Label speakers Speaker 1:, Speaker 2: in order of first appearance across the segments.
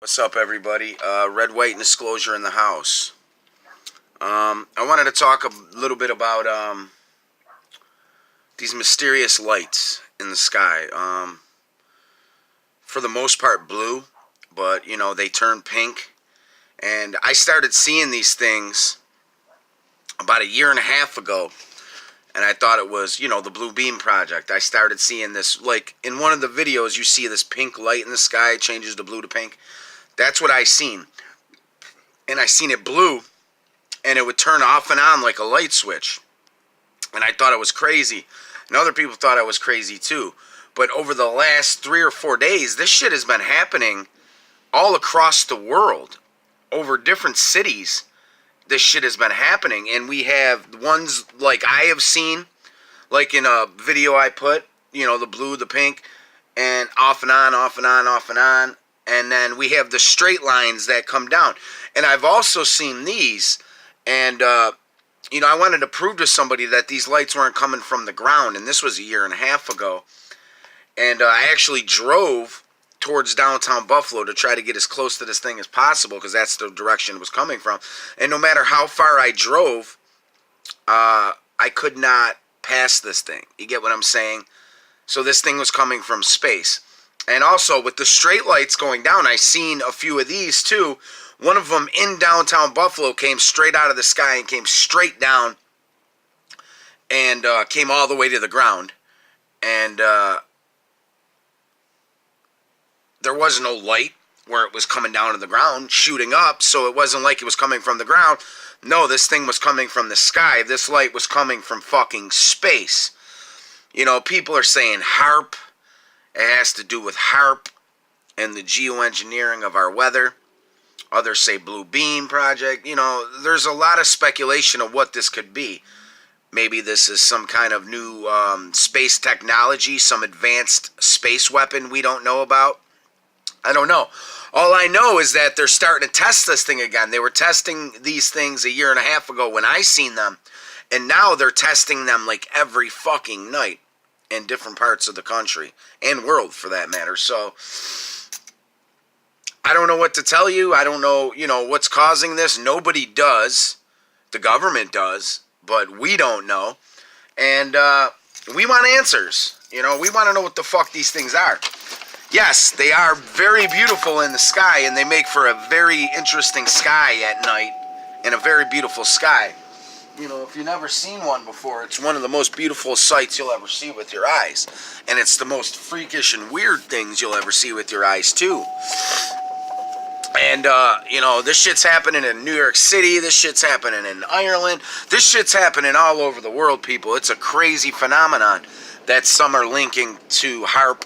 Speaker 1: What's up, everybody? Red, white, and disclosure in the house. I wanted to talk a little bit about these mysterious lights in the sky. For the most part, blue, but you know they turn pink. And I started seeing these things about a year and a half ago, and I thought it was, you know, the Blue Beam Project. I started seeing this, like in one of the videos, you see this pink light in the sky, it changes the blue to pink. That's what I seen. And I seen it blue, and it would turn off and on like a light switch. And I thought it was crazy. And other people thought I was crazy too. But over the last 3 or 4 days, this shit has been happening all across the world. Over different cities, this shit has been happening. And we have ones like I have seen, like in a video I put, you know, the blue, the pink, and off and on, off and on, off and on. And then we have the straight lines that come down. And I've also seen these, and, you know, I wanted to prove to somebody that these lights weren't coming from the ground, and this was a year and a half ago. And I actually drove towards downtown Buffalo to try to get as close to this thing as possible, because that's the direction it was coming from. And no matter how far I drove, I could not pass this thing. You get what I'm saying? So this thing was coming from space. And also, with the straight lights going down, I seen a few of these too. One of them in downtown Buffalo came straight out of the sky and came straight down and came all the way to the ground. And there was no light where it was coming down to the ground, shooting up, so it wasn't like it was coming from the ground. No, this thing was coming from the sky. This light was coming from fucking space. You know, people are saying HARP. It has to do with HARP and the geoengineering of our weather. Others say Blue Beam Project. You know, there's a lot of speculation of what this could be. Maybe this is some kind of new space technology, some advanced space weapon we don't know about. I don't know. All I know is that they're starting to test this thing again. They were testing these things a year and a half ago when I seen them. And now they're testing them like every fucking night in different parts of the country and world, for that matter. So I don't know what to tell you. I don't know, you know, what's causing this. Nobody does. The government does, but we don't know. And we want answers. You know, we want to know what the fuck these things are. Yes, they are very beautiful in the sky, and they make for a very interesting sky at night, and a very beautiful sky. You know, if you've never seen one before, it's one of the most beautiful sights you'll ever see with your eyes. And it's the most freakish and weird things you'll ever see with your eyes, too. And, you know, this shit's happening in New York City. This shit's happening in Ireland. This shit's happening all over the world, people. It's a crazy phenomenon that some are linking to HARP.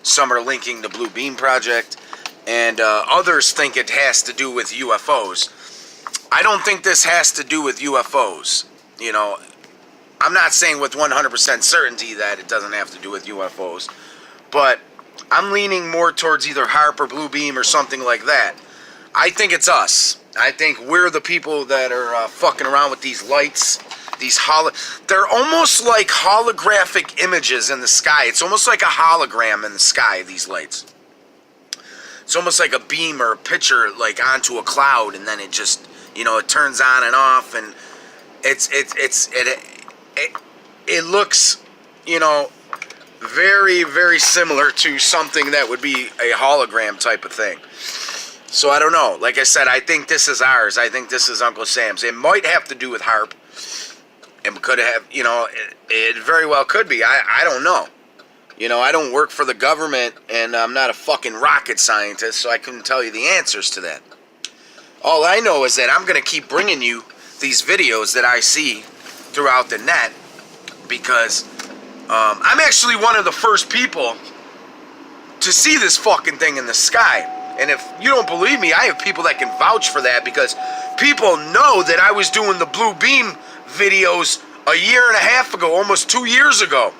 Speaker 1: Some are linking to Blue Beam Project. And others think it has to do with UFOs. I don't think this has to do with UFOs. You know, I'm not saying with 100% certainty that it doesn't have to do with UFOs. But I'm leaning more towards either HARP or Blue Beam or something like that. I think it's us. I think we're the people that are fucking around with these lights. They're almost like holographic images in the sky. It's almost like a hologram in the sky, these lights. It's almost like a beam or a picture like onto a cloud, and then it just, you know, it turns on and off, and it looks, you know, very, very similar to something that would be a hologram type of thing. So I don't know. Like I said, I think this is ours. I think this is Uncle Sam's. It might have to do with HARP. It could have, you know, it very well could be. I don't know. You know, I don't work for the government, and I'm not a fucking rocket scientist, so I couldn't tell you the answers to that. All I know is that I'm going to keep bringing you these videos that I see throughout the net, because I'm actually one of the first people to see this fucking thing in the sky. And if you don't believe me, I have people that can vouch for that, because people know that I was doing the Blue Beam videos a year and a half ago, almost 2 years ago.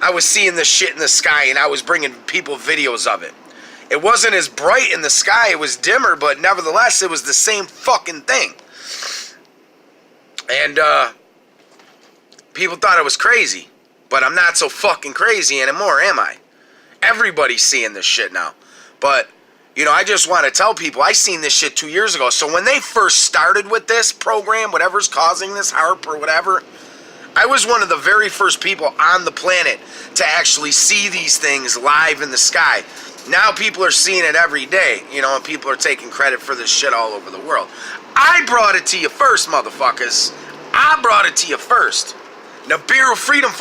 Speaker 1: I was seeing this shit in the sky, and I was bringing people videos of it. It wasn't as bright in the sky, it was dimmer, but nevertheless, it was the same fucking thing. And, people thought I was crazy. But I'm not so fucking crazy anymore, am I? Everybody's seeing this shit now. But You know, I just want to tell people, I seen this shit 2 years ago. So when they first started with this program, whatever's causing this, HAARP or whatever, I was one of the very first people on the planet to actually see these things live in the sky. Now people are seeing it every day, you know, and people are taking credit for this shit all over the world. I brought it to you first, motherfuckers. I brought it to you first. Nibiru Freedom Fighter.